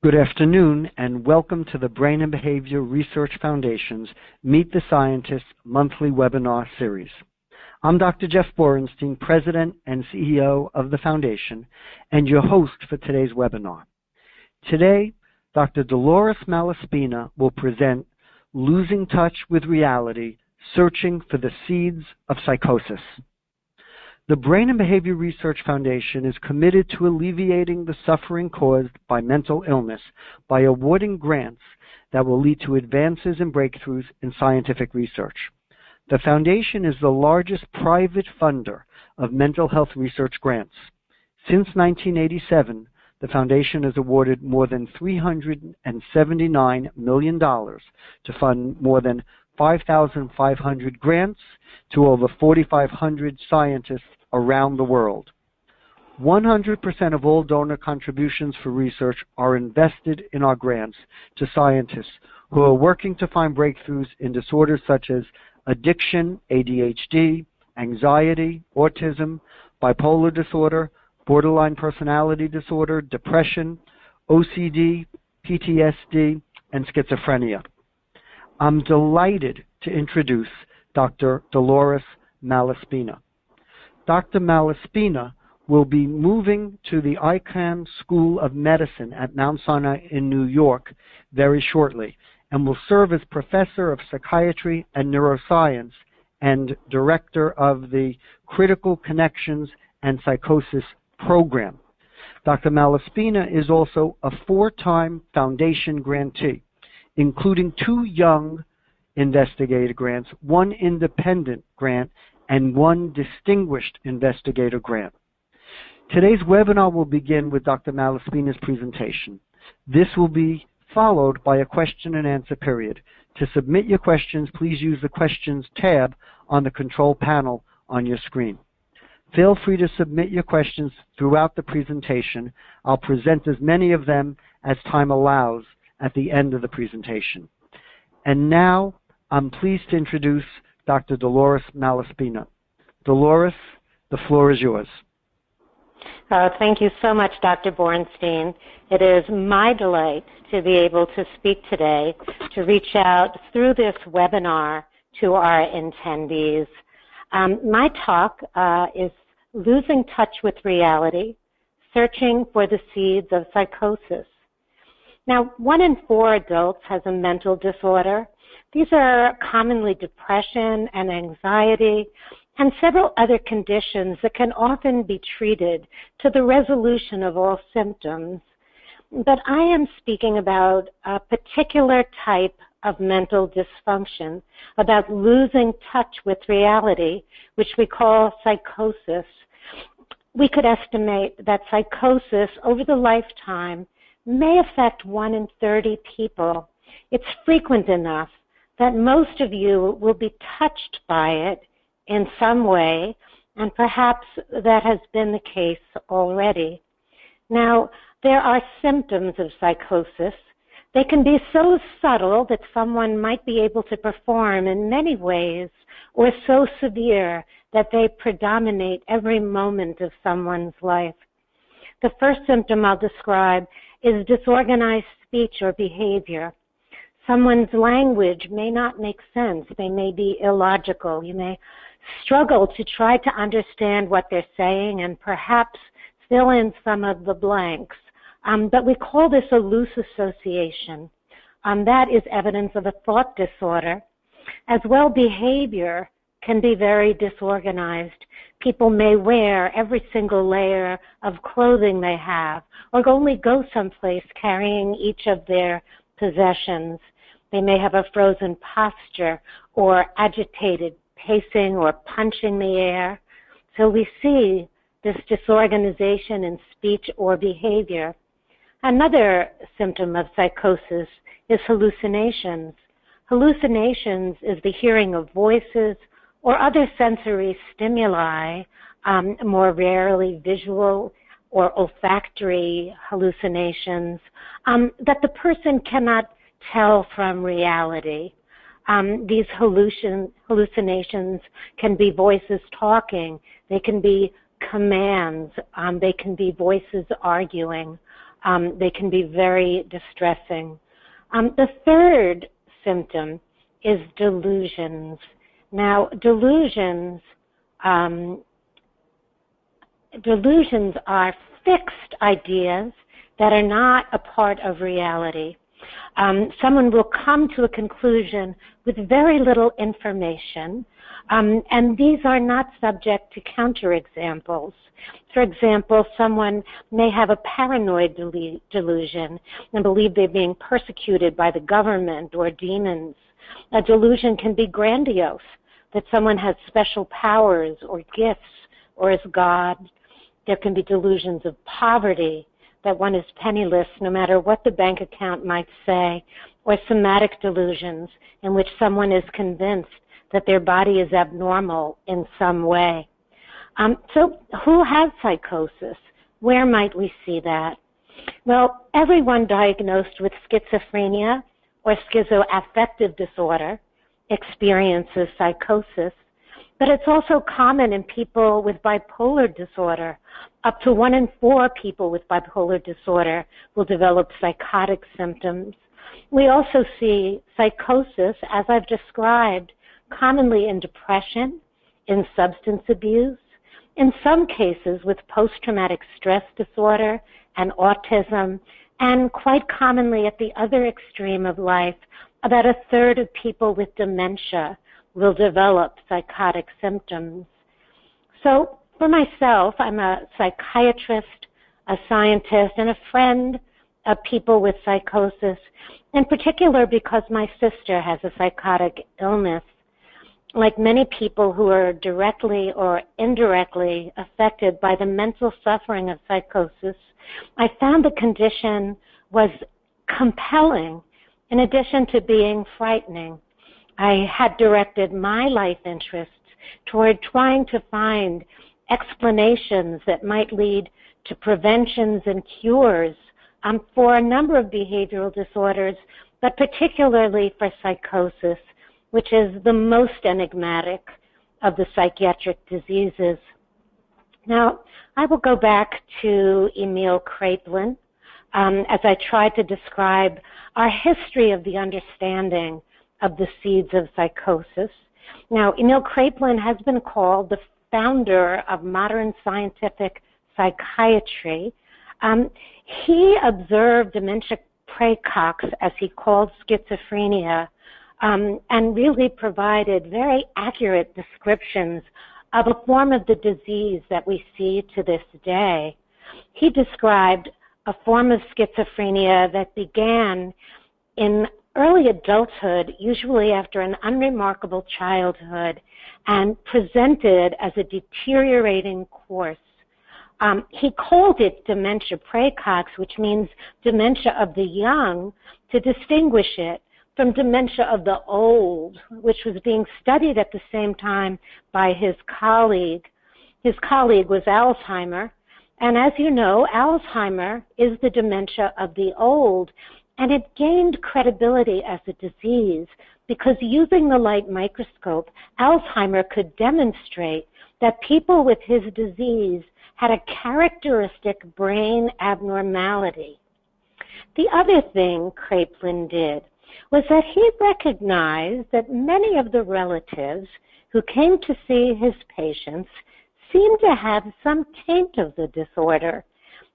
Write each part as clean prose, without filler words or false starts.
Good afternoon, and welcome to the Brain and Behavior Research Foundation's Meet the Scientists monthly webinar series. I'm Dr. Jeff Borenstein, President and CEO of the Foundation, and your host for today's webinar. Today, Dr. Dolores Malaspina will present Losing Touch with Reality, Searching for the Seeds of Psychosis. The Brain and Behavior Research Foundation is committed to alleviating the suffering caused by mental illness by awarding grants that will lead to advances and breakthroughs in scientific research. The Foundation is the largest private funder of mental health research grants. Since 1987, the Foundation has awarded more than $379 million to fund more than 5,500 grants to over 4,500 scientists around the world. 100% of all donor contributions for research are invested in our grants to scientists who are working to find breakthroughs in disorders such as addiction, ADHD, anxiety, autism, bipolar disorder, borderline personality disorder, depression, OCD, PTSD, and schizophrenia. I'm delighted to introduce Dr. Dolores Malaspina. Dr. Malaspina will be moving to the Icahn School of Medicine at Mount Sinai in New York very shortly and will serve as Professor of Psychiatry and Neuroscience and Director of the Critical Connections and Psychosis program. Dr. Malaspina is also a four-time Foundation grantee, including 2 young investigator grants, 1 independent grant, and 1 distinguished investigator grant. Today's webinar will begin with Dr. Malaspina's presentation. This will be followed by a question and answer period. To submit your questions, please use the Questions tab on the control panel on your screen. Feel free to submit your questions throughout the presentation. I'll present as many of them as time allows at the end of the presentation. And now, I'm pleased to introduce Dr. Dolores Malaspina. Dolores, the floor is yours. Thank you so much, Dr. Borenstein. It is my delight to be able to speak today, to reach out through this webinar to our attendees. My talk is Losing Touch with Reality, Searching for the Seeds of Psychosis. Now, 1 in 4 adults has a mental disorder. These are commonly depression and anxiety and several other conditions that can often be treated to the resolution of all symptoms. But I am speaking about a particular type of mental dysfunction, about losing touch with reality, which we call psychosis. We could estimate that psychosis over the lifetime may affect 1 in 30 people. It's frequent enough that most of you will be touched by it in some way, and perhaps that has been the case already. Now, there are symptoms of psychosis. They can be so subtle that someone might be able to perform in many ways, or so severe that they predominate every moment of someone's life. The first symptom I'll describe is disorganized speech or behavior. Someone's language may not make sense. They may be illogical. You may struggle to try to understand what they're saying and perhaps fill in some of the blanks. But we call this a loose association. That is evidence of a thought disorder. As well, behavior can be very disorganized. People may wear every single layer of clothing they have, or only go someplace carrying each of their possessions. They may have a frozen posture or agitated pacing or punching the air. So we see this disorganization in speech or behavior. Another symptom of psychosis is hallucinations. Hallucinations is the hearing of voices or other sensory stimuli, more rarely visual or olfactory hallucinations, that the person cannot tell from reality. These hallucinations can be voices talking, they can be commands, they can be voices arguing. They can be very distressing. The third symptom is delusions. Now, delusions are fixed ideas that are not a part of reality. Someone will come to a conclusion with very little information, and these are not subject to counterexamples. For example, someone may have a paranoid delusion and believe they're being persecuted by the government or demons. A delusion can be grandiose, that someone has special powers or gifts or is God. There can be delusions of poverty, that one is penniless no matter what the bank account might say, or somatic delusions in which someone is convinced that their body is abnormal in some way. So who has psychosis? Where might we see that? Well, everyone diagnosed with schizophrenia or schizoaffective disorder experiences psychosis, but it's also common in people with bipolar disorder. Up to 1 in 4 people with bipolar disorder will develop psychotic symptoms. We also see psychosis, as I've described, commonly in depression, in substance abuse, in some cases with post-traumatic stress disorder and autism, and quite commonly at the other extreme of life, about 1/3 of people with dementia will develop psychotic symptoms. So for myself, I'm a psychiatrist, a scientist, and a friend of people with psychosis, in particular because my sister has a psychotic illness. Like many people who are directly or indirectly affected by the mental suffering of psychosis, I found the condition was compelling in addition to being frightening. I had directed my life interests toward trying to find explanations that might lead to preventions and cures for a number of behavioral disorders, but particularly for psychosis, which is the most enigmatic of the psychiatric diseases. Now, I will go back to Emil Kraepelin as I try to describe our history of the understanding of the seeds of psychosis. Now, Emil Kraepelin has been called the founder of modern scientific psychiatry. He observed dementia praecox, as he called schizophrenia, and really provided very accurate descriptions of a form of the disease that we see to this day. He described a form of schizophrenia that began in early adulthood, usually after an unremarkable childhood, and presented as a deteriorating course. He called it dementia praecox, which means dementia of the young, to distinguish it from dementia of the old, which was being studied at the same time by his colleague. His colleague was Alzheimer, and as you know, Alzheimer is the dementia of the old, and it gained credibility as a disease because using the light microscope, Alzheimer could demonstrate that people with his disease had a characteristic brain abnormality. The other thing Kraepelin did was that he recognized that many of the relatives who came to see his patients seemed to have some taint of the disorder,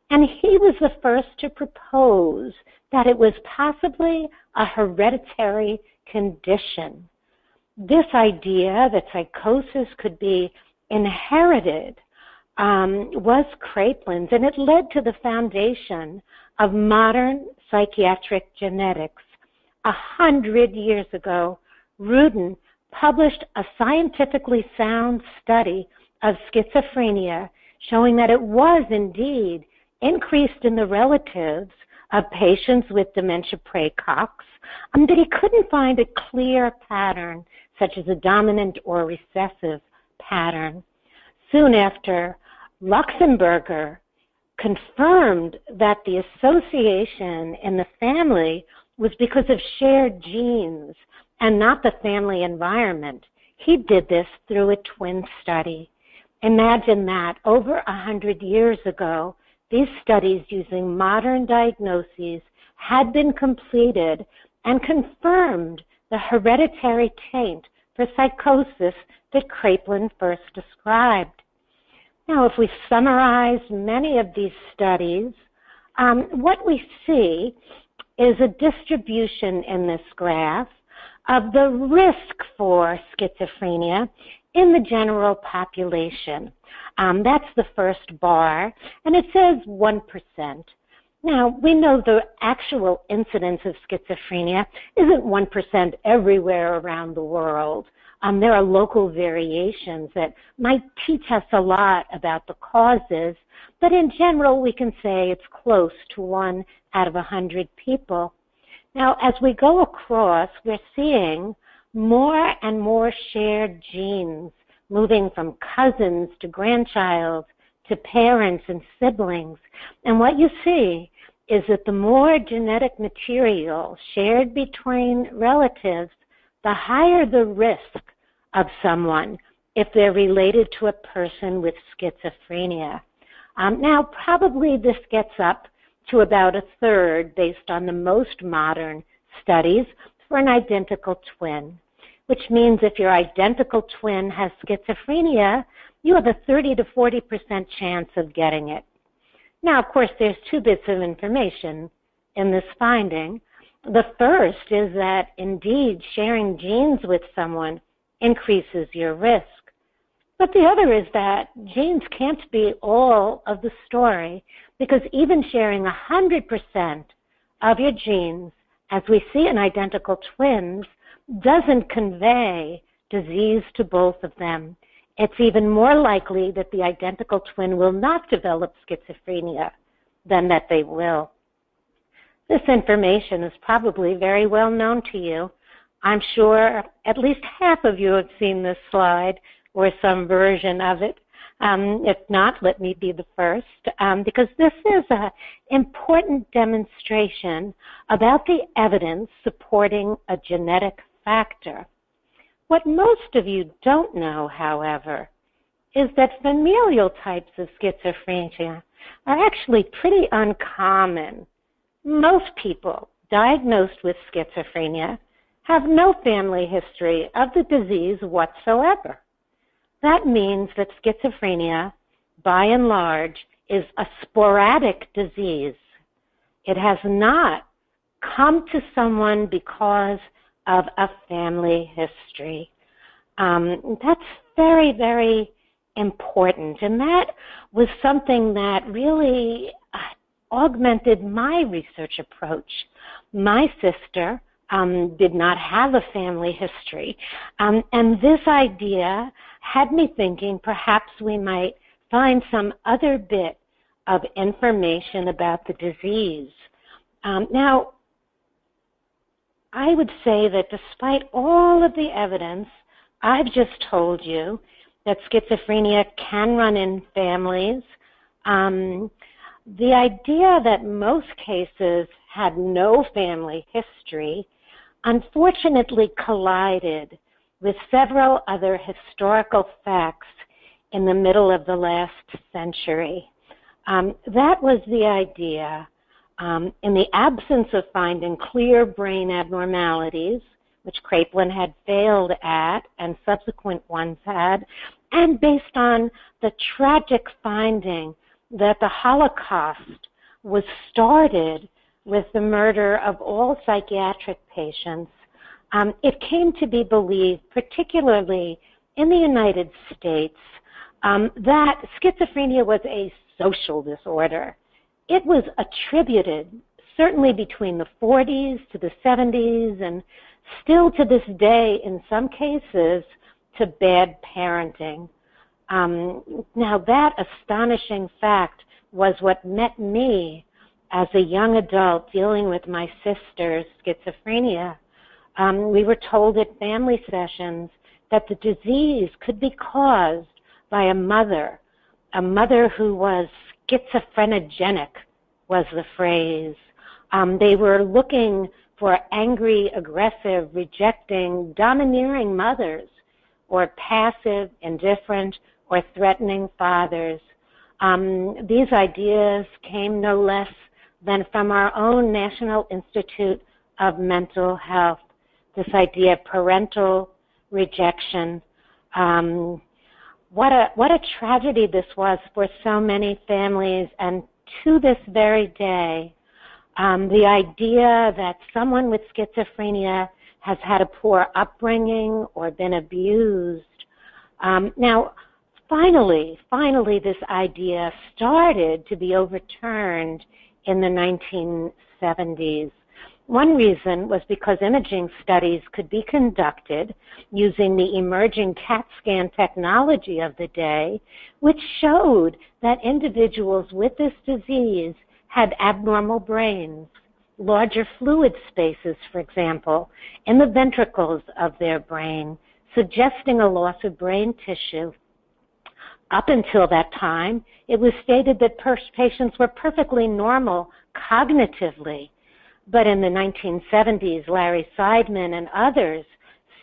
and he was the first to propose that it was possibly a hereditary condition. This idea that psychosis could be inherited was Kraepelin's, and it led to the foundation of modern psychiatric genetics. 100 years ago, Rudin published a scientifically sound study of schizophrenia showing that it was indeed increased in the relatives of patients with dementia praecox, but he couldn't find a clear pattern, such as a dominant or recessive pattern. Soon after, Luxemburger confirmed that the association in the family was because of shared genes and not the family environment. He did this through a twin study. Imagine that over 100 years ago, these studies using modern diagnoses had been completed and confirmed the hereditary taint for psychosis that Kraepelin first described. Now, if we summarize many of these studies, what we see is a distribution in this graph of the risk for schizophrenia in the general population. That's the first bar, and it says 1%. Now, we know the actual incidence of schizophrenia isn't 1% everywhere around the world. There are local variations that might teach us a lot about the causes, but in general, we can say it's close to 1 out of 100 people. Now, as we go across, we're seeing more and more shared genes moving from cousins to grandchild to parents and siblings. And what you see is that the more genetic material shared between relatives, the higher the risk of someone if they're related to a person with schizophrenia. Now, probably this gets up to about a third based on the most modern studies for an identical twin, which means if your identical twin has schizophrenia, you have a 30 to 40% chance of getting it. Now, of course, there's 2 bits of information in this finding. The first is that, indeed, sharing genes with someone increases your risk. But the other is that genes can't be all of the story, because even sharing 100% of your genes, as we see in identical twins, doesn't convey disease to both of them. It's even more likely that the identical twin will not develop schizophrenia than that they will. This information is probably very well known to you. I'm sure at least half of you have seen this slide or some version of it. If not, let me be the first, because this is an important demonstration about the evidence supporting a genetic factor. What most of you don't know, however, is that familial types of schizophrenia are actually pretty uncommon. Most people diagnosed with schizophrenia have no family history of the disease whatsoever. That means that schizophrenia, by and large, is a sporadic disease. It has not come to someone because of a family history. That's very, very important. And that was something that really augmented my research approach. My sister did not have a family history. And this idea had me thinking perhaps we might find some other bit of information about the disease. Now, I would say that despite all of the evidence I've just told you that schizophrenia can run in families, the idea that most cases had no family history unfortunately collided with several other historical facts in the middle of the last century. That was the idea, in the absence of finding clear brain abnormalities, which Kraepelin had failed at and subsequent ones had, and based on the tragic finding that the Holocaust was started with the murder of all psychiatric patients, it came to be believed, particularly in the United States, that schizophrenia was a social disorder. It was attributed, certainly between the 40s to the 70s, and still to this day, in some cases, to bad parenting. Now, that astonishing fact was what met me as a young adult dealing with my sister's schizophrenia. We were told at family sessions that the disease could be caused by a mother who was schizophrenogenic, was the phrase. They were looking for angry, aggressive, rejecting, domineering mothers, or passive, indifferent, or threatening fathers. These ideas came no less than from our own National Institute of Mental Health, this idea of parental rejection. What a tragedy this was for so many families, and to this very day, the idea that someone with schizophrenia has had a poor upbringing or been abused. Now, finally, this idea started to be overturned in the 1970s. One reason was because imaging studies could be conducted using the emerging CAT scan technology of the day, which showed that individuals with this disease had abnormal brains, larger fluid spaces, for example, in the ventricles of their brain, suggesting a loss of brain tissue. Up until that time, it was stated that patients were perfectly normal cognitively. But in the 1970s, Larry Seidman and others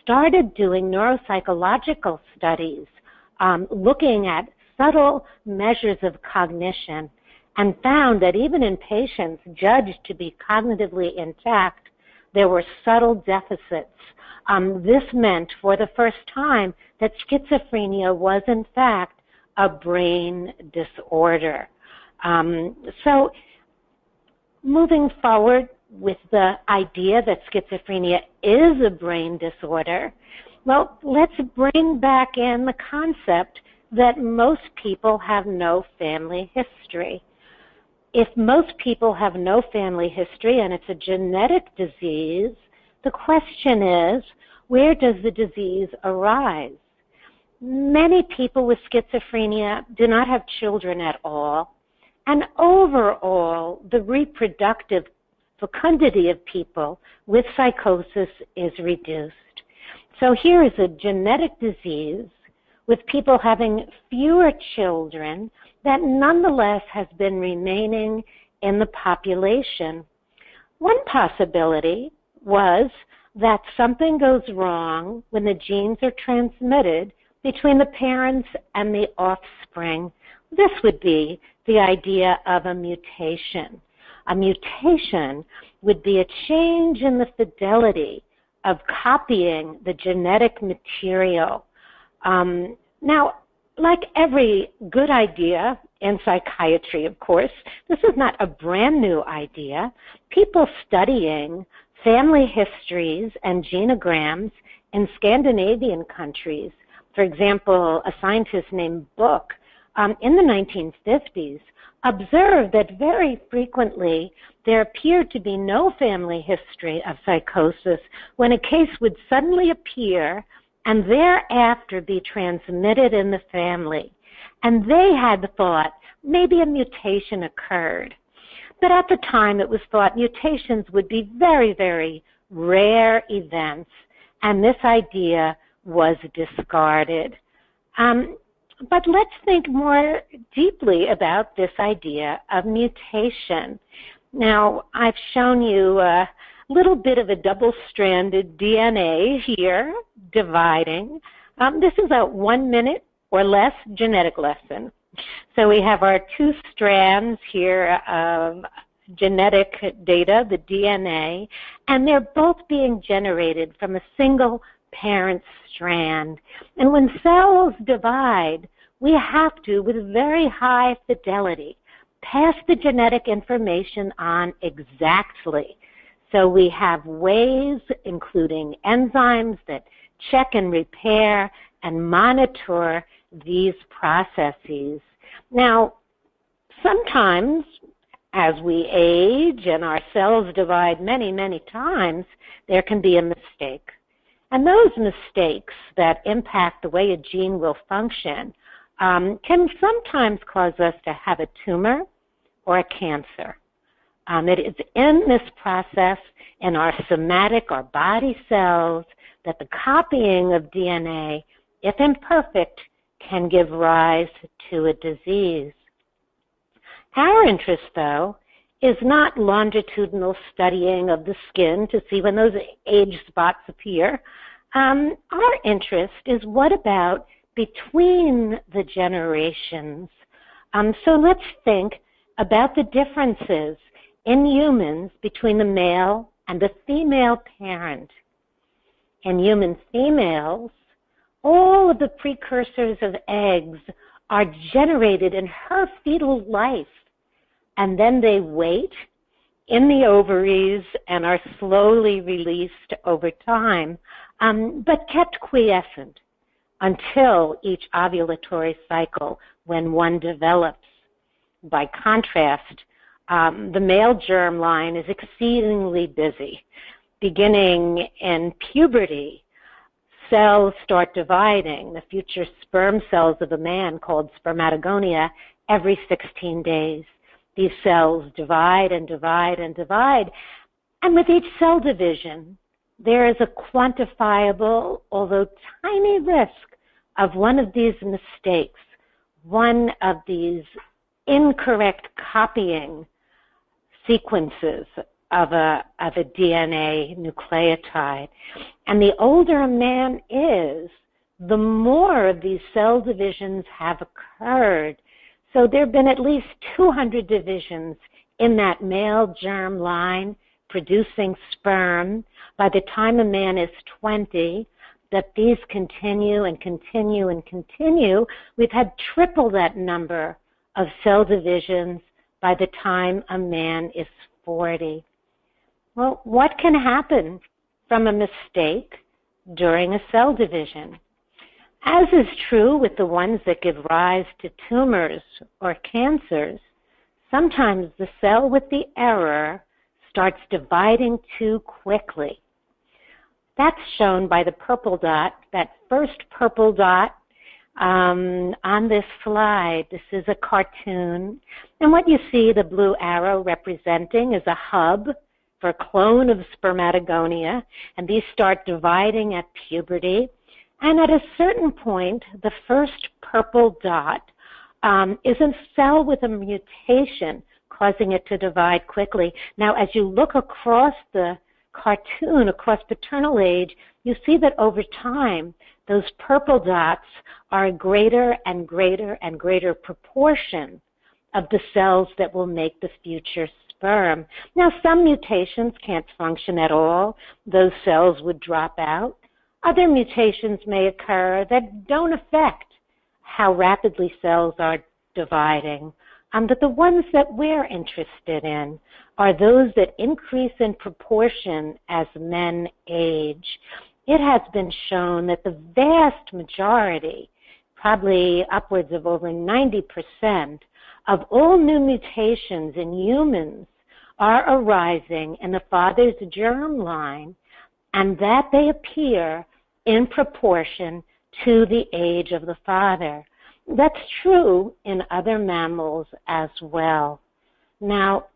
started doing neuropsychological studies, looking at subtle measures of cognition, and found that even in patients judged to be cognitively intact, there were subtle deficits. This meant for the first time that schizophrenia was in fact a brain disorder. So moving forward with the idea that schizophrenia is a brain disorder, well, let's bring back in the concept that most people have no family history. If most people have no family history and it's a genetic disease, the question is, where does the disease arise? Many people with schizophrenia do not have children at all, and overall, the reproductive fecundity of people with psychosis is reduced. So here is a genetic disease with people having fewer children that nonetheless has been remaining in the population. One possibility was that something goes wrong when the genes are transmitted between the parents and the offspring. This would be the idea of a mutation. A mutation would be a change in the fidelity of copying the genetic material. Now, like every good idea in psychiatry, of course, this is not a brand new idea. People studying family histories and genograms in Scandinavian countries, for example, a scientist named Book, in the 1950s, observed that very frequently there appeared to be no family history of psychosis when a case would suddenly appear and thereafter be transmitted in the family. And they had thought maybe a mutation occurred. But at the time it was thought mutations would be very, very rare events, and this idea was discarded. But let's think more deeply about this idea of mutation. Now, I've shown you a little bit of a double-stranded DNA here, dividing. This is a 1 minute or less genetic lesson. So we have our two strands here of genetic data, the DNA, and they're both being generated from a single parent strand. And when cells divide, we have to, with very high fidelity, pass the genetic information on exactly. So we have ways, including enzymes, that check and repair and monitor these processes. Now, sometimes as we age and our cells divide many, many times, there can be a mistake. And those mistakes that impact the way a gene will function can sometimes cause us to have a tumor or a cancer. It is in this process in our somatic or body cells that the copying of DNA, if imperfect, can give rise to a disease. Our interest, though, is not longitudinal studying of the skin to see when those age spots appear. Our interest is what about between the generations? So let's think about the differences in humans between the male and the female parent. In human females, all of the precursors of eggs are generated in her fetal life, and then they wait in the ovaries and are slowly released over time, but kept quiescent until each ovulatory cycle when one develops. By contrast, the male germline is exceedingly busy. Beginning in puberty, cells start dividing, the future sperm cells of a man called spermatogonia, every 16 days. These cells divide and divide and divide. And with each cell division, there is a quantifiable, although tiny risk of one of these mistakes, one of these incorrect copying sequences of a DNA nucleotide. And the older a man is, the more of these cell divisions have occurred. So there have been at least 200 divisions in that male germ line producing sperm. By the time a man is 20, that these continue and continue and continue. We've had triple that number of cell divisions by the time a man is 40. Well, what can happen from a mistake during a cell division? As is true with the ones that give rise to tumors or cancers, sometimes the cell with the error starts dividing too quickly. That's shown by the purple dot, that first purple dot on this slide. This is a cartoon. And what you see, the blue arrow representing, is a hub for a clone of spermatogonia. And these start dividing at puberty. And at a certain point, the first purple dot is a cell with a mutation causing it to divide quickly. Now, as you look across the cartoon, across paternal age, you see that over time, those purple dots are a greater and greater and greater proportion of the cells that will make the future sperm. Now, some mutations can't function at all. Those cells would drop out. Other mutations may occur that don't affect how rapidly cells are dividing. But the ones that we're interested in are those that increase in proportion as men age. It has been shown that the vast majority, probably upwards of over 90%, of all new mutations in humans are arising in the father's germline, and that they appear in proportion to the age of the father. That's true in other mammals as well. Now,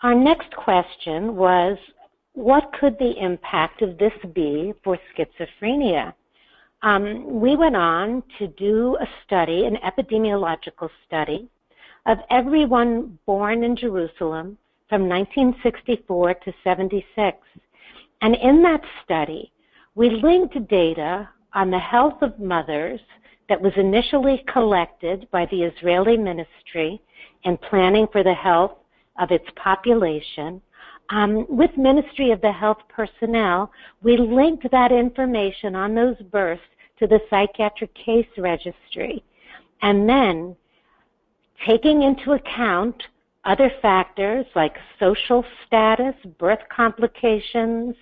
our next question was, what could the impact of this be for schizophrenia? We went on to do a study, an epidemiological study, of everyone born in Jerusalem from 1964 to 76. And in that study, we linked data on the health of mothers that was initially collected by the Israeli ministry in planning for the health of its population. With Ministry of the Health personnel, we linked that information on those births to the psychiatric case registry. And then, taking into account other factors like social status, birth complications,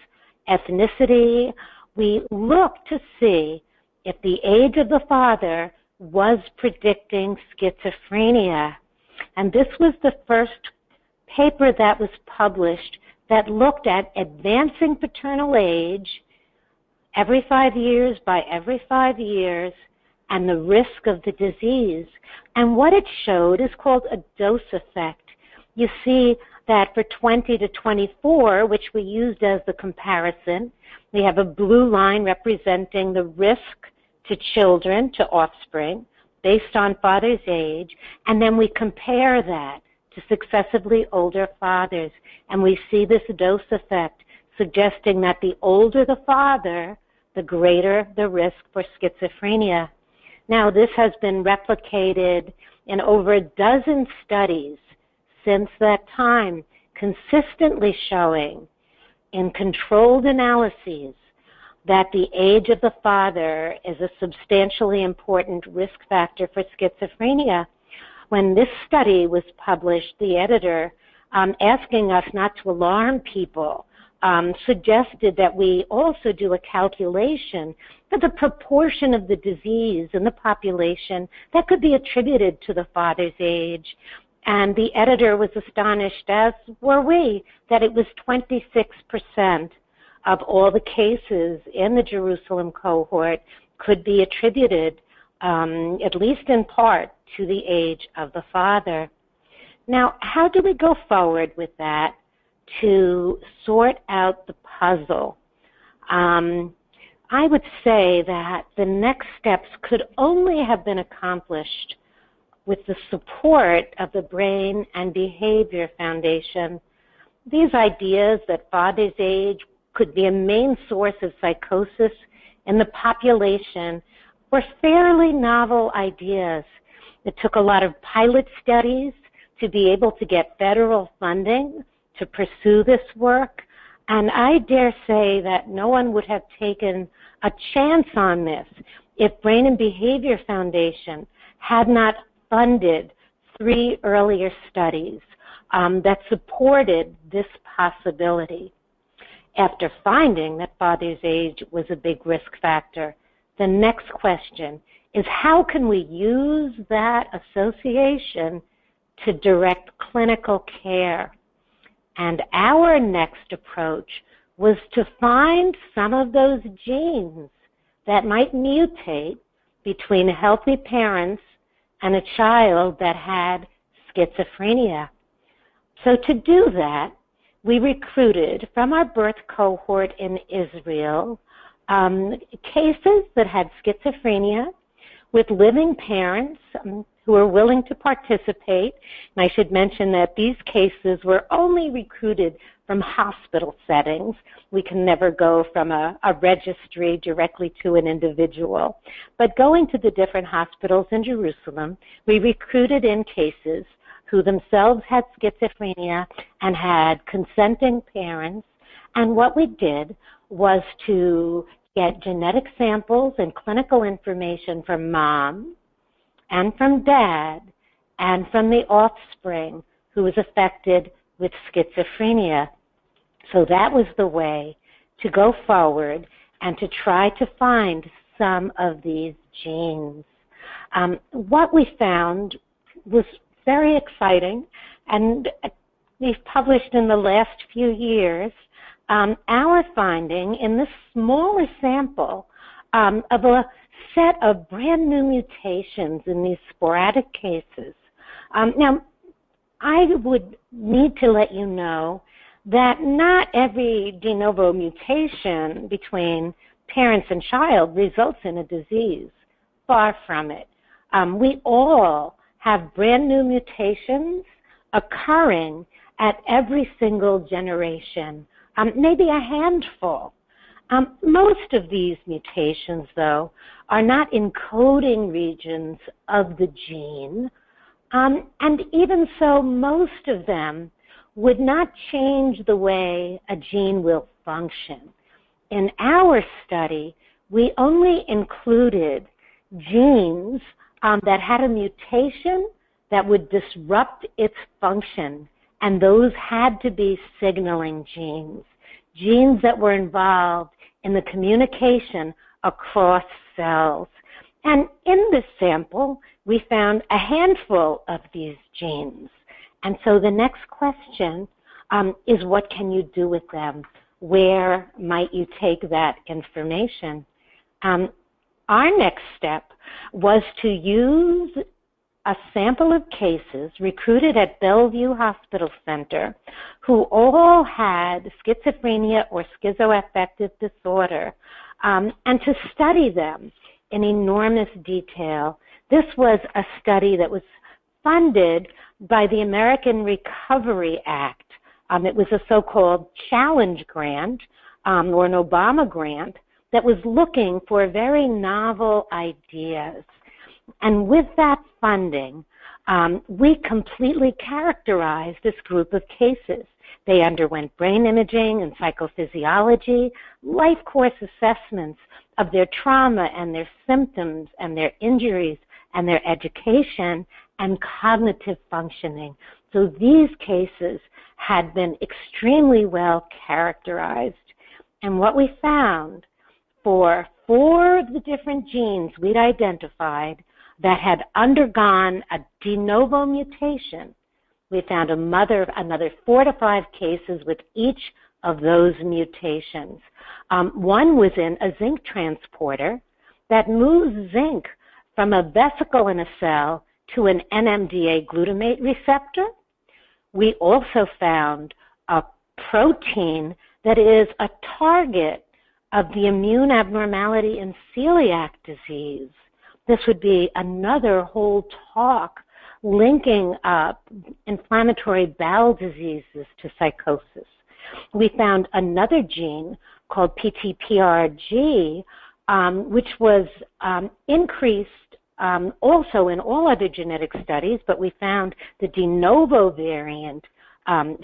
ethnicity, we looked to see if the age of the father was predicting schizophrenia. And this was the first paper that was published that looked at advancing paternal age every 5 years by every 5 years and the risk of the disease. And what it showed is called a dose effect. You see that for 20 to 24, which we used as the comparison, we have a blue line representing the risk to children, to offspring, based on father's age, and then we compare that to successively older fathers, and we see this dose effect suggesting that the older the father, the greater the risk for schizophrenia. Now, this has been replicated in over a dozen studies since that time, consistently showing in controlled analyses that the age of the father is a substantially important risk factor for schizophrenia. When this study was published, the editor, asking us not to alarm people, suggested that we also do a calculation for the proportion of the disease in the population that could be attributed to the father's age. And the editor was astonished, as were we, that it was 26% of all the cases in the Jerusalem cohort could be attributed, at least in part, to the age of the father. Now, how do we go forward with that to sort out the puzzle? I would say that the next steps could only have been accomplished with the support of the Brain and Behavior Foundation. These ideas that father's age could be a main source of psychosis in the population were fairly novel ideas. It took a lot of pilot studies to be able to get federal funding to pursue this work, and I dare say that no one would have taken a chance on this if Brain and Behavior Foundation had not funded 3 earlier studies that supported this possibility. After finding that father's age was a big risk factor, the next question is, how can we use that association to direct clinical care? And our next approach was to find some of those genes that might mutate between healthy parents and a child that had schizophrenia. So to do that, we recruited from our birth cohort in Israel cases that had schizophrenia with living parents who were willing to participate. And I should mention that these cases were only recruited from hospital settings. We can never go from a registry directly to an individual. But going to the different hospitals in Jerusalem, we recruited in cases who themselves had schizophrenia and had consenting parents. And what we did was to get genetic samples and clinical information from mom and from dad and from the offspring who was affected with schizophrenia. So that was the way to go forward and to try to find some of these genes. What we found was very exciting, and we've published in the last few years our finding in this smaller sample of a set of brand new mutations in these sporadic cases. Now, I would need to let you know that not every de novo mutation between parents and child results in a disease. Far from it. We all have brand new mutations occurring at every single generation, maybe a handful. Most of these mutations, though, are not encoding regions of the gene, and even so, most of them would not change the way a gene will function. In our study, we only included genes that had a mutation that would disrupt its function, and those had to be signaling genes, genes that were involved in the communication across cells. And in this sample, we found a handful of these genes. And so the next question is, what can you do with them? Where might you take that information? Our next step was to use a sample of cases recruited at Bellevue Hospital Center who all had schizophrenia or schizoaffective disorder, and to study them in enormous detail. This was a study that was funded by the American Recovery Act. It was a so-called challenge grant, or an Obama grant, that was looking for very novel ideas. And with that funding, we completely characterized this group of cases. They underwent brain imaging and psychophysiology, life course assessments of their trauma and their symptoms and their injuries and their education and cognitive functioning. So these cases had been extremely well characterized. And what we found for 4 of the different genes we'd identified that had undergone a de novo mutation, we found another 4 to 5 cases with each of those mutations. One was in a zinc transporter that moves zinc from a vesicle in a cell to an NMDA glutamate receptor. We also found a protein that is a target of the immune abnormality in celiac disease. This would be another whole talk linking up inflammatory bowel diseases to psychosis. We found another gene called PTPRG, which was increased also in all other genetic studies, but we found the de novo variant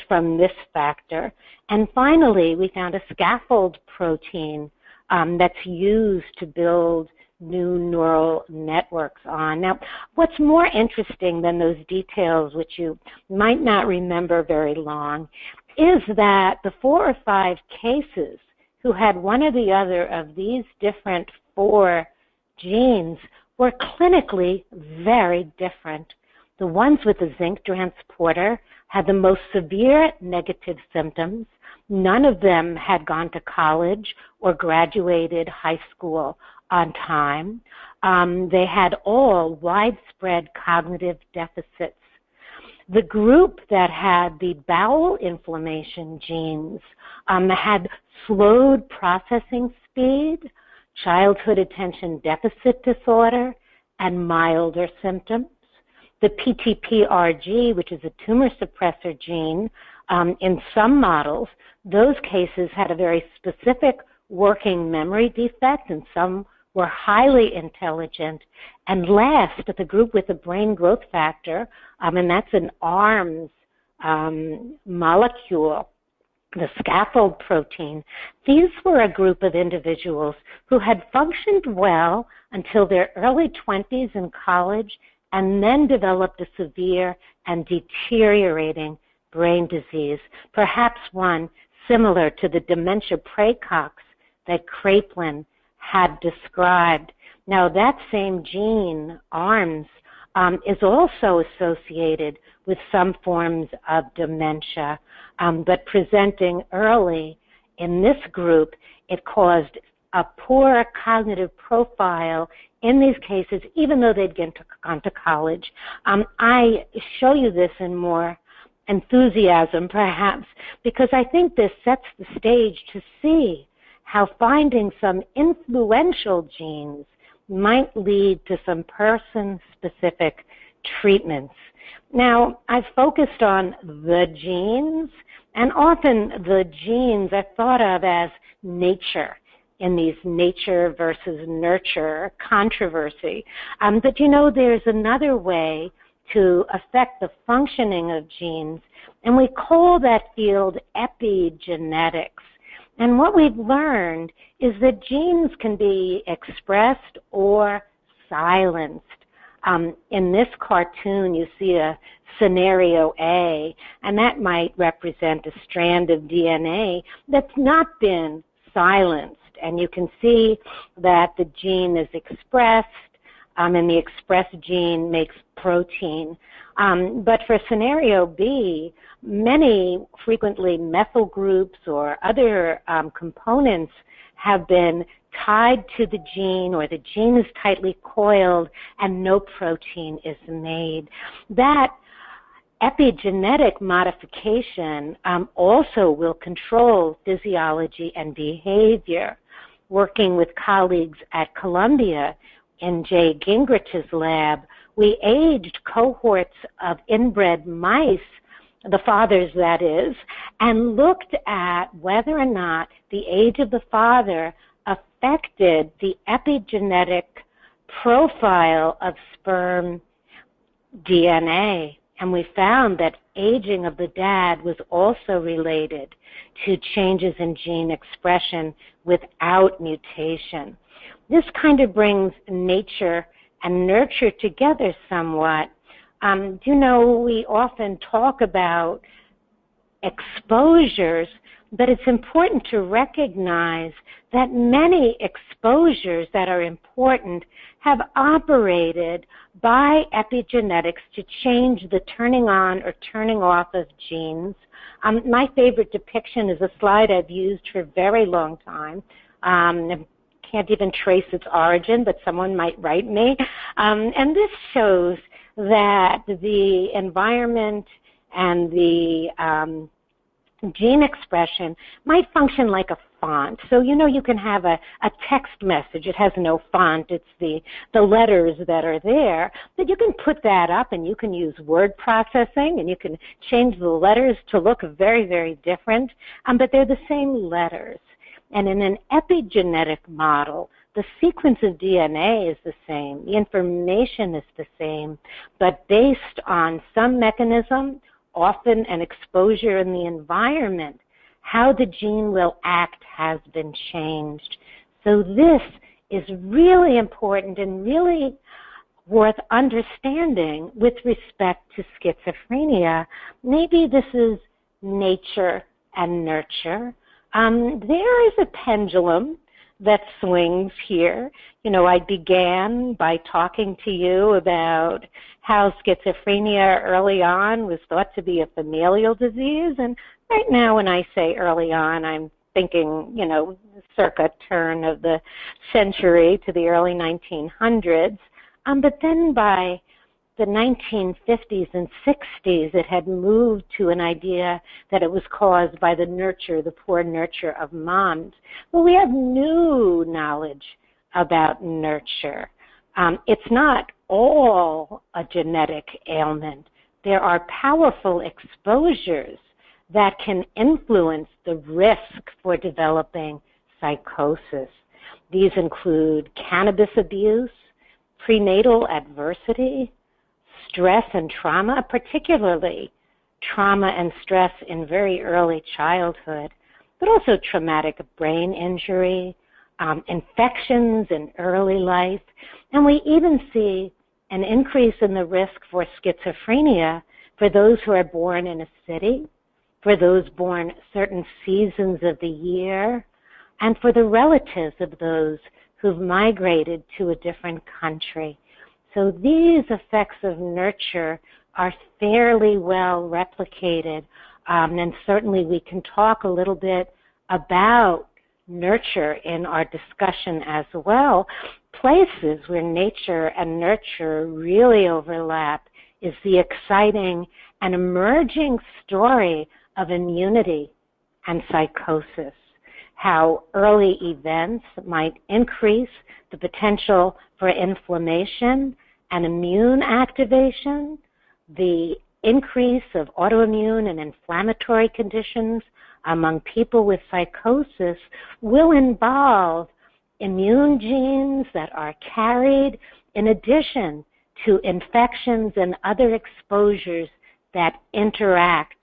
from this factor. And finally, we found a scaffold protein that's used to build new neural networks on. Now, what's more interesting than those details, which you might not remember very long, is that the 4 or 5 cases who had one or the other of these different 4 genes were clinically very different. The ones with the zinc transporter had the most severe negative symptoms. None of them had gone to college or graduated high school on time. They had all widespread cognitive deficits. The group that had the bowel inflammation genes had slowed processing speed, childhood attention deficit disorder, and milder symptoms. The PTPRG, which is a tumor suppressor gene, in some models, those cases had a very specific working memory defect, and some were highly intelligent. And last, the group with the brain growth factor, and that's an ARMS molecule, the scaffold protein, these were a group of individuals who had functioned well until their early 20s in college and then developed a severe and deteriorating brain disease, perhaps one similar to the dementia praecox that Kraepelin had described. Now, that same gene, ARMS, is also associated with some forms of dementia, but presenting early in this group, it caused a poor cognitive profile in these cases, even though they'd gone to college. I show you this in more enthusiasm, perhaps, because I think this sets the stage to see how finding some influential genes might lead to some person-specific treatments. Now, I've focused on the genes, and often the genes are thought of as nature in these nature versus nurture controversy. But you know, there's another way to affect the functioning of genes, and we call that field epigenetics. And what we've learned is that genes can be expressed or silenced. In this cartoon, you see a scenario A, and that might represent a strand of DNA that's not been silenced. And you can see that the gene is expressed, and the expressed gene makes protein. But for scenario B, many frequently methyl groups or other components have been tied to the gene, or the gene is tightly coiled and no protein is made. That epigenetic modification also will control physiology and behavior. Working with colleagues at Columbia in Jay Gingrich's lab, we aged cohorts of inbred mice, the fathers that is, and looked at whether or not the age of the father affected the epigenetic profile of sperm DNA, and we found that aging of the dad was also related to changes in gene expression without mutation. This kind of brings nature and nurture together somewhat. We often talk about exposures, but it's important to recognize that many exposures that are important have operated by epigenetics to change the turning on or turning off of genes. My favorite depiction is a slide I've used for a very long time. I can't even trace its origin, but someone might write me. And this shows that the environment and the gene expression might function like a font. So, you can have a text message. It has no font. It's the letters that are there. But you can put that up, and you can use word processing, and you can change the letters to look very, very different. But they're the same letters. And in an epigenetic model, the sequence of DNA is the same. The information is the same. But based on some mechanism, often an exposure in the environment, how the gene will act has been changed. So this is really important and really worth understanding with respect to schizophrenia. Maybe this is nature and nurture. There is a pendulum that swings here. I began by talking to you about how schizophrenia early on was thought to be a familial disease. And right now when I say early on, I'm thinking, circa turn of the century to the early 1900s. But then by the 1950s and 60s, it had moved to an idea that it was caused by the nurture, the poor nurture of moms. Well, we have new knowledge about nurture. It's not all a genetic ailment. There are powerful exposures that can influence the risk for developing psychosis. These include cannabis abuse, prenatal adversity, stress and trauma, particularly trauma and stress in very early childhood, but also traumatic brain injury, infections in early life, and we even see an increase in the risk for schizophrenia for those who are born in a city, for those born certain seasons of the year, and for the relatives of those who've migrated to a different country. So these effects of nurture are fairly well replicated, and certainly we can talk a little bit about nurture in our discussion as well. Places where nature and nurture really overlap is the exciting and emerging story of immunity and psychosis, how early events might increase the potential for inflammation and immune activation, the increase of autoimmune and inflammatory conditions among people with psychosis will involve immune genes that are carried in addition to infections and other exposures that interact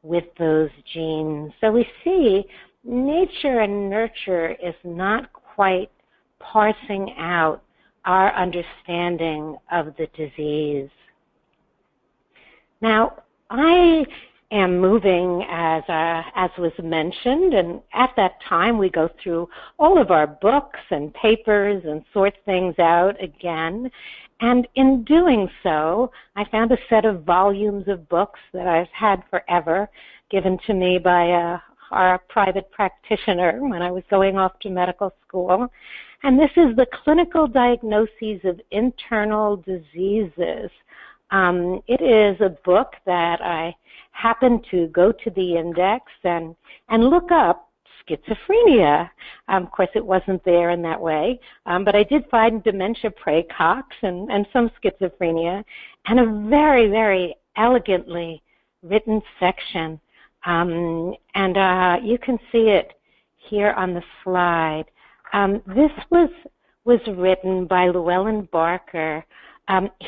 with those genes. So we see nature and nurture is not quite parsing out our understanding of the disease. Now, I am moving, as was mentioned, and at that time we go through all of our books and papers and sort things out again. And in doing so, I found a set of volumes of books that I've had forever, given to me by our private practitioner when I was going off to medical school. And this is the Clinical Diagnoses of Internal Diseases. It is a book that I happened to go to the index and look up schizophrenia. Of course, it wasn't there in that way, but I did find dementia praecox and some schizophrenia, and a very, very elegantly written section. You can see it here on the slide. This was written by Llewellyn Barker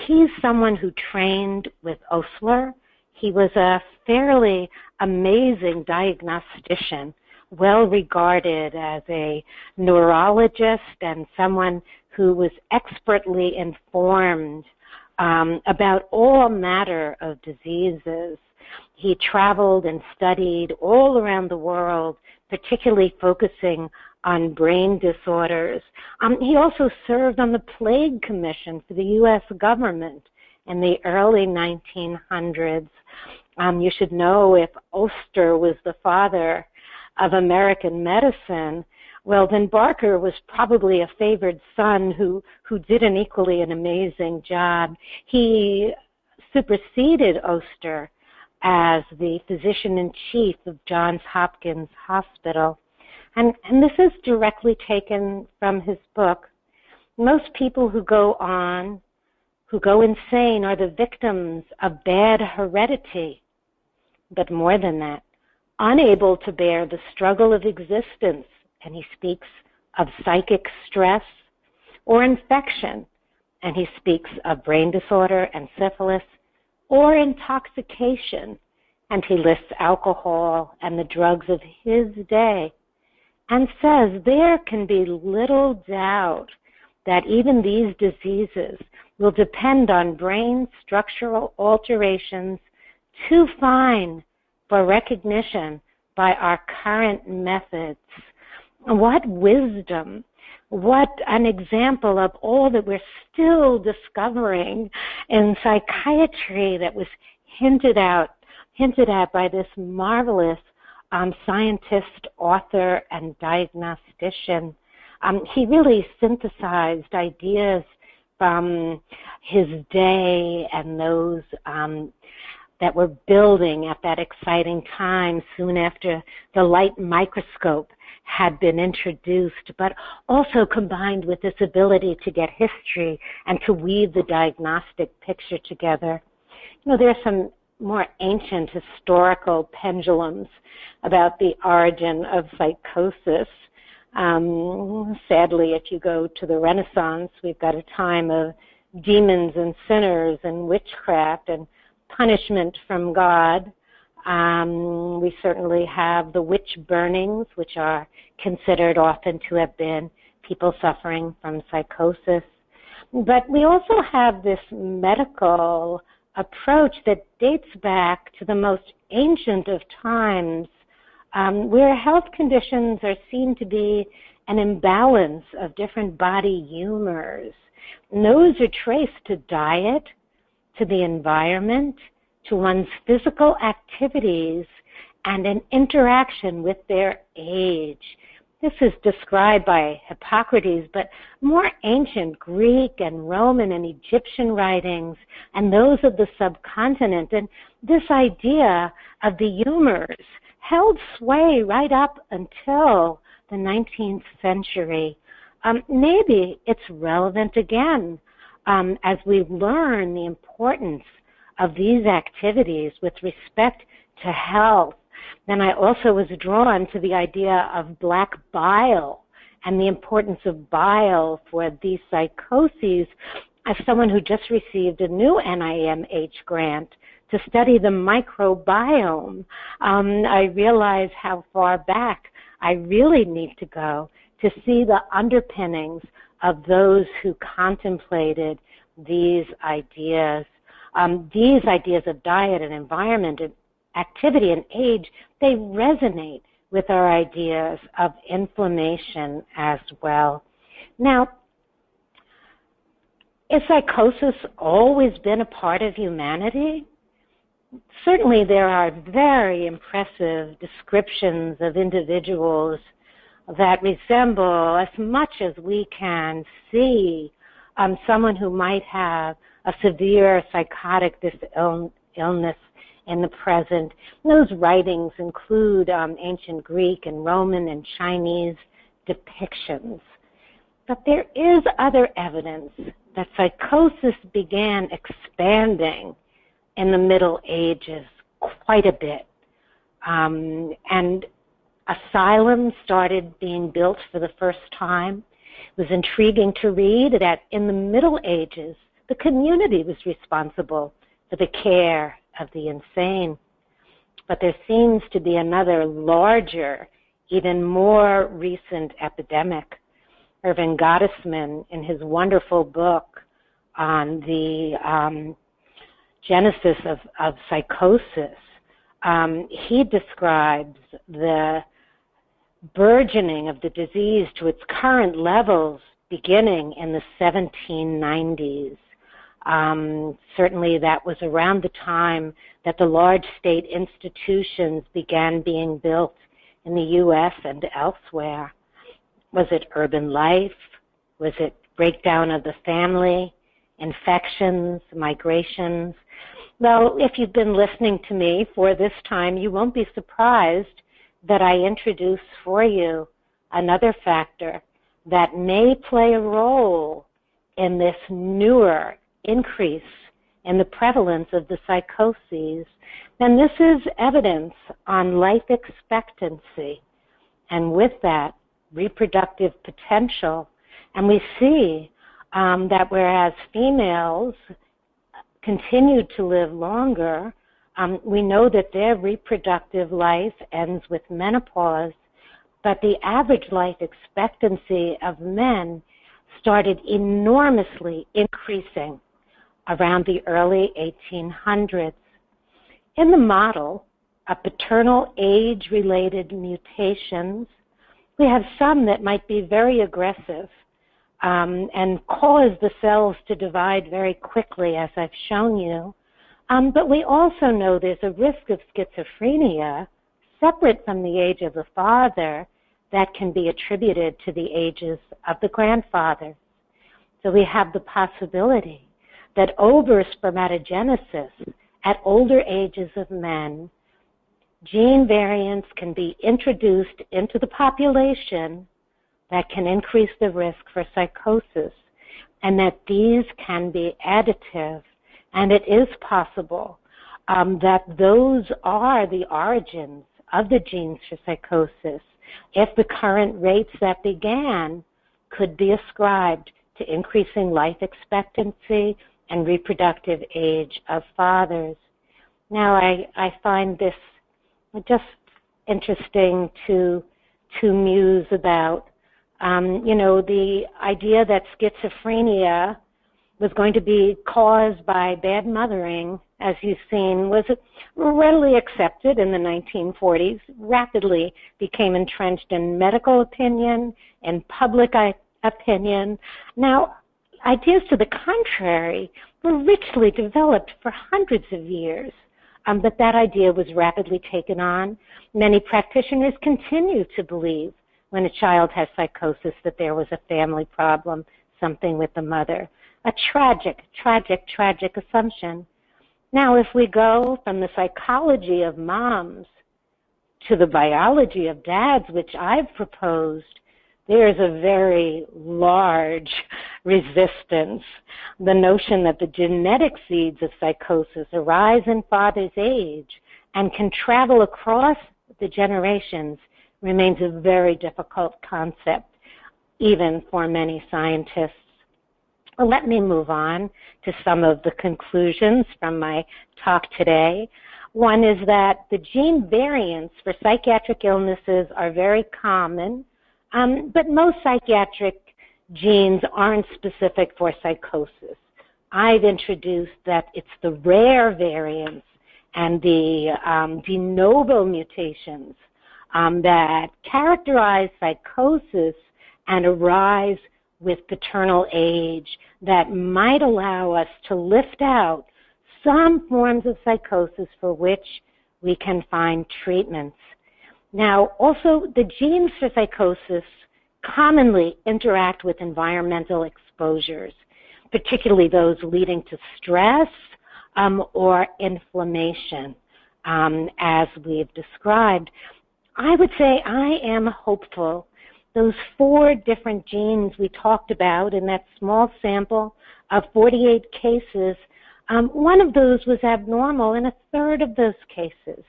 He's someone who trained with Osler. He was a fairly amazing diagnostician, well regarded as a neurologist and someone who was expertly informed about all manner of diseases. He traveled and studied all around the world, particularly focusing on brain disorders. He also served on the Plague Commission for the U.S. government in the early 1900s. You should know, if Oster was the father of American medicine, well, then Barker was probably a favored son who did an equally an amazing job. He superseded Oster as the physician-in-chief of Johns Hopkins Hospital. And this is directly taken from his book. Most people who go insane are the victims of bad heredity. But more than that, unable to bear the struggle of existence, and he speaks of psychic stress or infection, and he speaks of brain disorder and syphilis, or intoxication, and he lists alcohol and the drugs of his day, and says there can be little doubt that even these diseases will depend on brain structural alterations too fine for recognition by our current methods. What wisdom, what an example of all that we're still discovering in psychiatry that was hinted at by this marvelous scientist, author, and diagnostician. He really synthesized ideas from his day and those that were building at that exciting time soon after the light microscope had been introduced, but also combined with this ability to get history and to weave the diagnostic picture together. You know, there are some more ancient historical pendulums about the origin of psychosis. Sadly, if you go to the Renaissance, we've got a time of demons and sinners and witchcraft and punishment from God. We certainly have the witch burnings, which are considered often to have been people suffering from psychosis. But we also have this medical approach that dates back to the most ancient of times, where health conditions are seen to be an imbalance of different body humors. And those are traced to diet, to the environment, to one's physical activities, and an interaction with their age. This is described by Hippocrates, but more ancient Greek and Roman and Egyptian writings, and those of the subcontinent. And this idea of the humors held sway right up until the 19th century. Maybe it's relevant again as we learn the importance of these activities with respect to health. Then I also was drawn to the idea of black bile and the importance of bile for these psychoses as someone who just received a new NIMH grant to study the microbiome. I realize how far back I really need to go to see the underpinnings of those who contemplated these ideas. These ideas of diet and environment and activity and age, they resonate with our ideas of inflammation as well. Now, has psychosis always been a part of humanity? Certainly there are very impressive descriptions of individuals that resemble, as much as we can see, someone who might have a severe psychotic illness in the present. Those writings include ancient Greek and Roman and Chinese depictions. But there is other evidence that psychosis began expanding in the Middle Ages quite a bit. And asylums started being built for the first time. It was intriguing to read that in the Middle Ages, the community was responsible for the care of the insane. But there seems to be another larger, even more recent epidemic. Irving Gottesman, in his wonderful book on the genesis of psychosis, he describes the burgeoning of the disease to its current levels beginning in the 1790s. Certainly that was around the time that the large state institutions began being built in the U.S. and elsewhere. Was it urban life? Was it breakdown of the family? Infections? Migrations? Well, if you've been listening to me for this time, you won't be surprised that I introduce for you another factor that may play a role in this newer increase in the prevalence of the psychoses. And this is evidence on life expectancy, and with that, reproductive potential. And we see that whereas females continue to live longer, we know that their reproductive life ends with menopause, but the average life expectancy of men started enormously increasing around the early 1800s. In the model of paternal age-related mutations, we have some that might be very aggressive and cause the cells to divide very quickly, as I've shown you. But we also know there's a risk of schizophrenia separate from the age of the father that can be attributed to the ages of the grandfather. So we have the possibility that over spermatogenesis at older ages of men, gene variants can be introduced into the population that can increase the risk for psychosis, and that these can be additive. And it is possible that those are the origins of the genes for psychosis, if the current rates that began could be ascribed to increasing life expectancy and reproductive age of fathers. Now, I find this just interesting to muse about, the idea that schizophrenia was going to be caused by bad mothering, as you've seen, was readily accepted in the 1940s, rapidly became entrenched in medical opinion and public opinion. Now, ideas to the contrary were richly developed for hundreds of years, but that idea was rapidly taken on. Many practitioners continue to believe when a child has psychosis that there was a family problem, something with the mother. A tragic, tragic, tragic assumption. Now, if we go from the psychology of moms to the biology of dads, which I've proposed, there is a very large resistance. The notion that the genetic seeds of psychosis arise in father's age and can travel across the generations remains a very difficult concept, even for many scientists. Well, let me move on to some of the conclusions from my talk today. One is that the gene variants for psychiatric illnesses are very common, but most psychiatric genes aren't specific for psychosis. I've introduced that it's the rare variants and the de novo mutations that characterize psychosis and arise with paternal age that might allow us to lift out some forms of psychosis for which we can find treatments. Now, also, the genes for psychosis commonly interact with environmental exposures, particularly those leading to stress or inflammation, as we've described. I would say I am hopeful. Those 4 different genes we talked about in that small sample of 48 cases, one of those was abnormal in a third of those cases.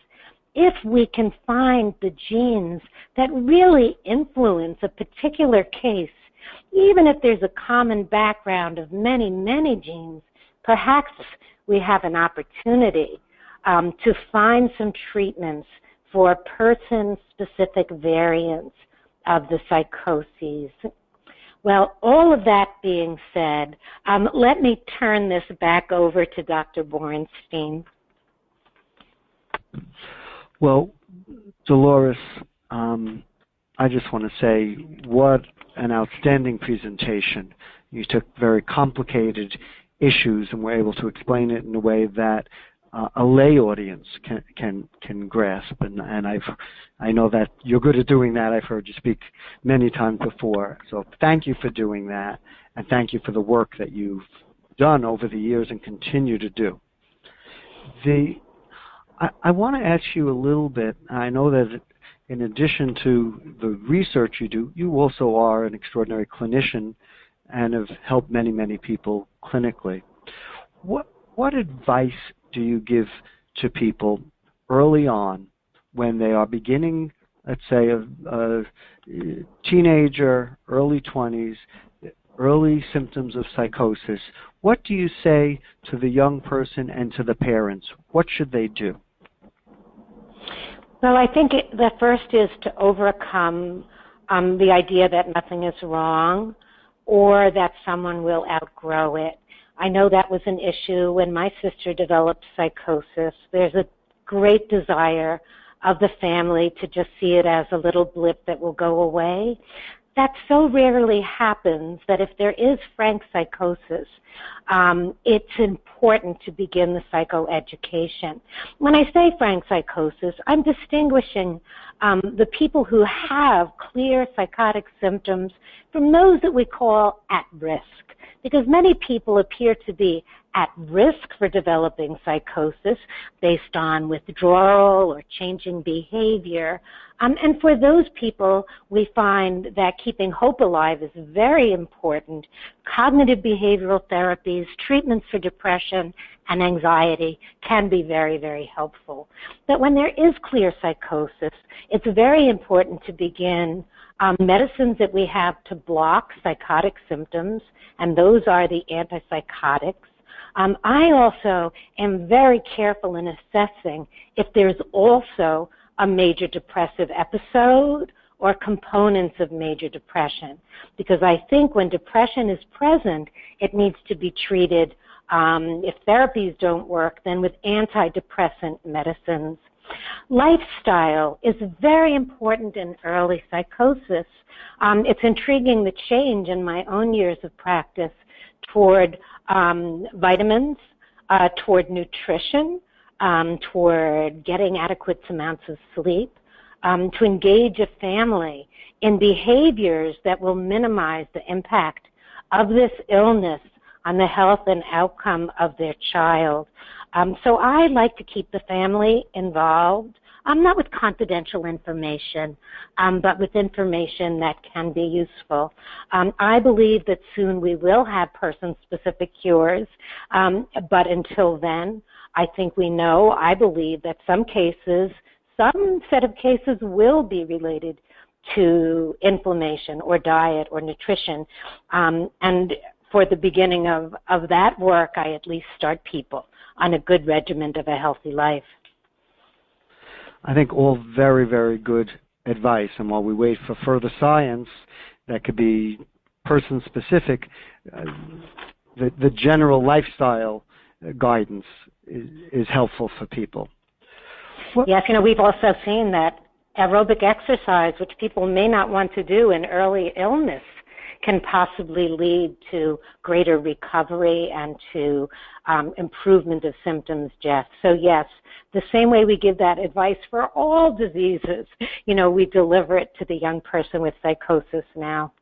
If we can find the genes that really influence a particular case, even if there's a common background of many, many genes perhaps we have an opportunity to find some treatments for person-specific variants of the psychoses. Well, all of that being said, let me turn this back over to Dr. Borenstein. Well, Dolores, I just want to say what an outstanding presentation. You took very complicated issues and were able to explain it in a way that a lay audience can grasp, and I know that you're good at doing that. I've heard you speak many times before. So thank you for doing that, and thank you for the work that you've done over the years and continue to do. I want to ask you a little bit. I know that in addition to the research you do, you also are an extraordinary clinician and have helped many, many people clinically. What advice do you give to people early on when they are beginning, let's say, a teenager, early 20s, early symptoms of psychosis? What do you say to the young person and to the parents? What should they do? Well, I think the first is to overcome the idea that nothing is wrong or that someone will outgrow it. I know that was an issue when my sister developed psychosis. There's a great desire of the family to just see it as a little blip that will go away. That so rarely happens that if there is frank psychosis, it's important to begin the psychoeducation. When I say frank psychosis, I'm distinguishing the people who have clear psychotic symptoms from those that we call at risk, because many people appear to be at risk for developing psychosis based on withdrawal or changing behavior. And for those people, we find that keeping hope alive is very important. Cognitive behavioral therapies, treatments for depression and anxiety can be very, very helpful. But when there is clear psychosis, it's very important to begin medicines that we have to block psychotic symptoms, and those are the antipsychotics. I also am very careful in assessing if there's also a major depressive episode or components of major depression, because I think when depression is present, it needs to be treated, if therapies don't work, then with antidepressant medicines. Lifestyle is very important in early psychosis. It's intriguing the change in my own years of practice toward vitamins, toward nutrition, toward getting adequate amounts of sleep, to engage a family in behaviors that will minimize the impact of this illness on the health and outcome of their child. So I like to keep the family involved, not with confidential information, but with information that can be useful. I believe that soon we will have person-specific cures, but until then, I think I believe that some set of cases will be related to inflammation or diet or nutrition. And for the beginning of that work, I at least start people on a good regimen of a healthy life. I think all very, very good advice. And while we wait for further science that could be person-specific, the general lifestyle guidance is helpful for people. Yes, we've also seen that aerobic exercise, which people may not want to do in early illness, can possibly lead to greater recovery and to improvement of symptoms, Jeff. So yes, the same way we give that advice for all diseases, we deliver it to the young person with psychosis now.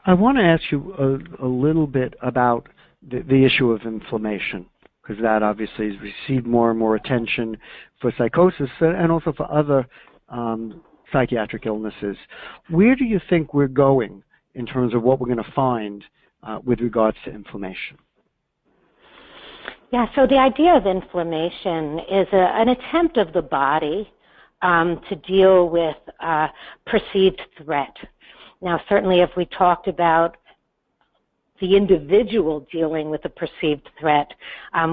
I want to ask you a little bit about the issue of inflammation, because that obviously has received more and more attention for psychosis and also for other psychiatric illnesses. Where do you think we're going in terms of what we're going to find with regards to inflammation? Yeah, so the idea of inflammation is an attempt of the body to deal with perceived threat. Now, certainly if we talked about the individual dealing with a perceived threat.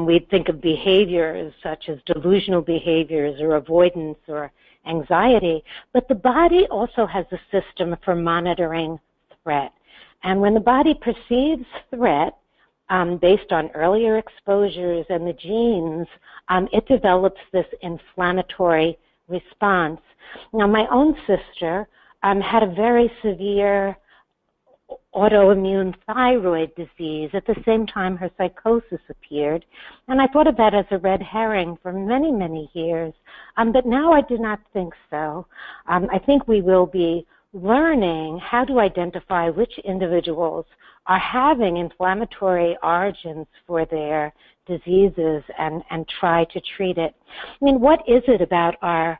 We think of behaviors such as delusional behaviors or avoidance or anxiety, but the body also has a system for monitoring threat. And when the body perceives threat, based on earlier exposures and the genes, it develops this inflammatory response. Now, my own sister had a very severe autoimmune thyroid disease. At the same time, her psychosis appeared. And I thought of that as a red herring for many, many years. But now I do not think so. I think we will be learning how to identify which individuals are having inflammatory origins for their diseases and try to treat it. I mean, what is it about our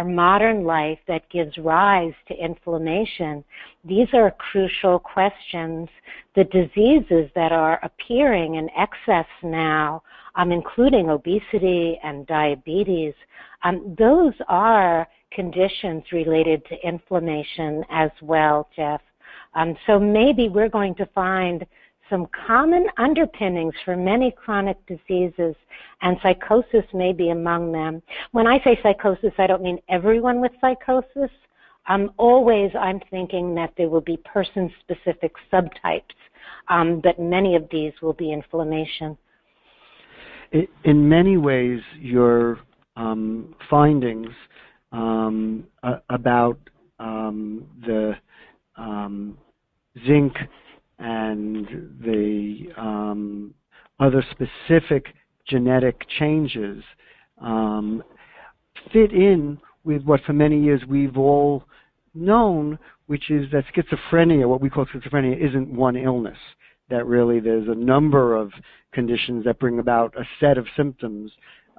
modern life that gives rise to inflammation? These are crucial questions. The diseases that are appearing in excess now, including obesity and diabetes, those are conditions related to inflammation as well, Jeff. So maybe we're going to find some common underpinnings for many chronic diseases, and psychosis may be among them. When I say psychosis, I don't mean everyone with psychosis. I'm thinking that there will be person-specific subtypes, but many of these will be inflammation. In many ways, your findings about the zinc and the other specific genetic changes fit in with what for many years we've all known, which is that schizophrenia, what we call schizophrenia, isn't one illness, that really there's a number of conditions that bring about a set of symptoms,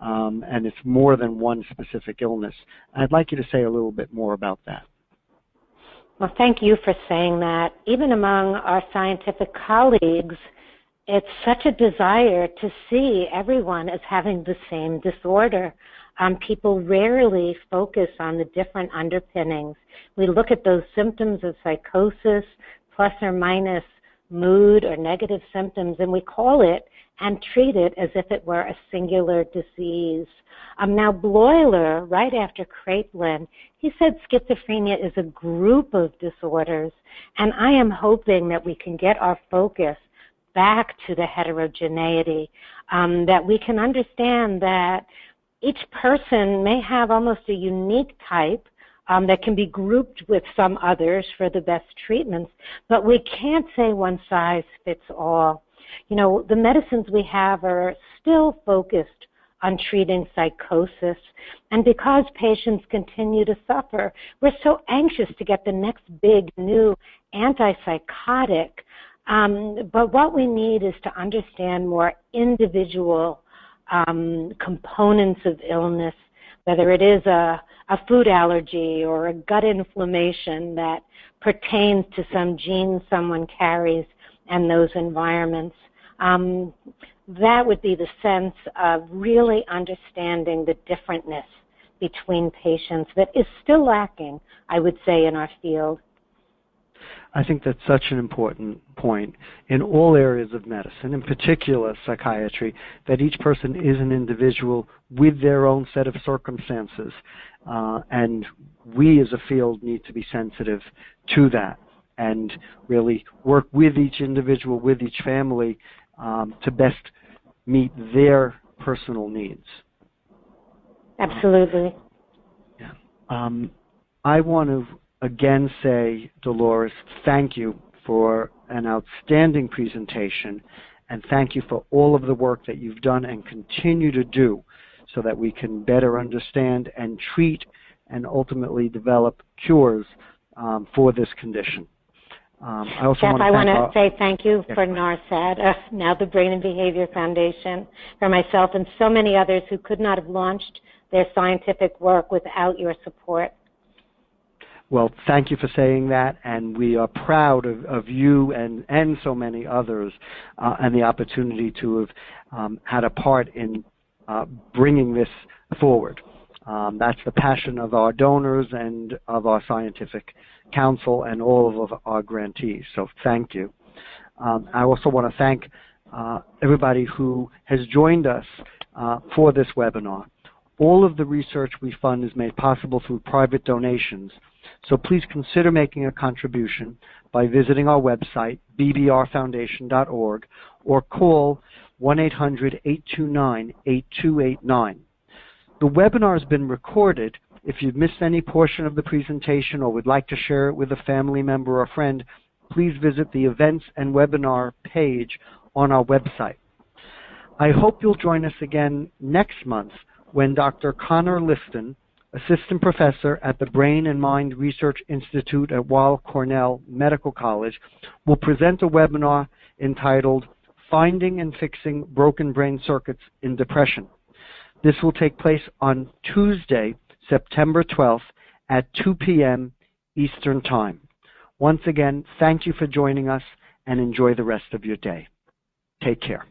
and it's more than one specific illness. I'd like you to say a little bit more about that. Well, thank you for saying that. Even among our scientific colleagues, it's such a desire to see everyone as having the same disorder. People rarely focus on the different underpinnings. We look at those symptoms of psychosis, plus or minus mood or negative symptoms, and we call it and treat it as if it were a singular disease. Now, Bloiler, right after Kraepelin, he said schizophrenia is a group of disorders, and I am hoping that we can get our focus back to the heterogeneity, that we can understand that each person may have almost a unique type that can be grouped with some others for the best treatments, but we can't say one size fits all. You know, the medicines we have are still focused on treating psychosis, and because patients continue to suffer, we're so anxious to get the next big new antipsychotic, but what we need is to understand more individual components of illness, whether it is a food allergy or a gut inflammation that pertains to some gene someone carries and those environments. That would be the sense of really understanding the differentness between patients that is still lacking, I would say, in our field. I think that's such an important point in all areas of medicine, in particular psychiatry, that each person is an individual with their own set of circumstances, and we as a field need to be sensitive to that and really work with each individual, with each family, to best meet their personal needs. Absolutely. Yeah. I want to again say, Dolores, thank you for an outstanding presentation, and thank you for all of the work that you've done and continue to do so that we can better understand and treat and ultimately develop cures for this condition. I also Jeff, I want to say thank you Yes, for NARSAD, now the Brain and Behavior Foundation, for myself and so many others who could not have launched their scientific work without your support. Well, thank you for saying that, and we are proud of you and so many others, and the opportunity to have had a part in bringing this forward. That's the passion of our donors and of our scientific council and all of our grantees, so thank you. I also want to thank everybody who has joined us for this webinar. All of the research we fund is made possible through private donations, so please consider making a contribution by visiting our website, bbrfoundation.org, or call 1-800-829-8289. The webinar has been recorded. If you've missed any portion of the presentation or would like to share it with a family member or friend, please visit the events and webinar page on our website. I hope you'll join us again next month when Dr. Connor Liston, Assistant Professor at the Brain and Mind Research Institute at Weill Cornell Medical College, will present a webinar entitled Finding and Fixing Broken Brain Circuits in Depression. This will take place on Tuesday, September 12th at 2 p.m. Eastern Time. Once again, thank you for joining us and enjoy the rest of your day. Take care.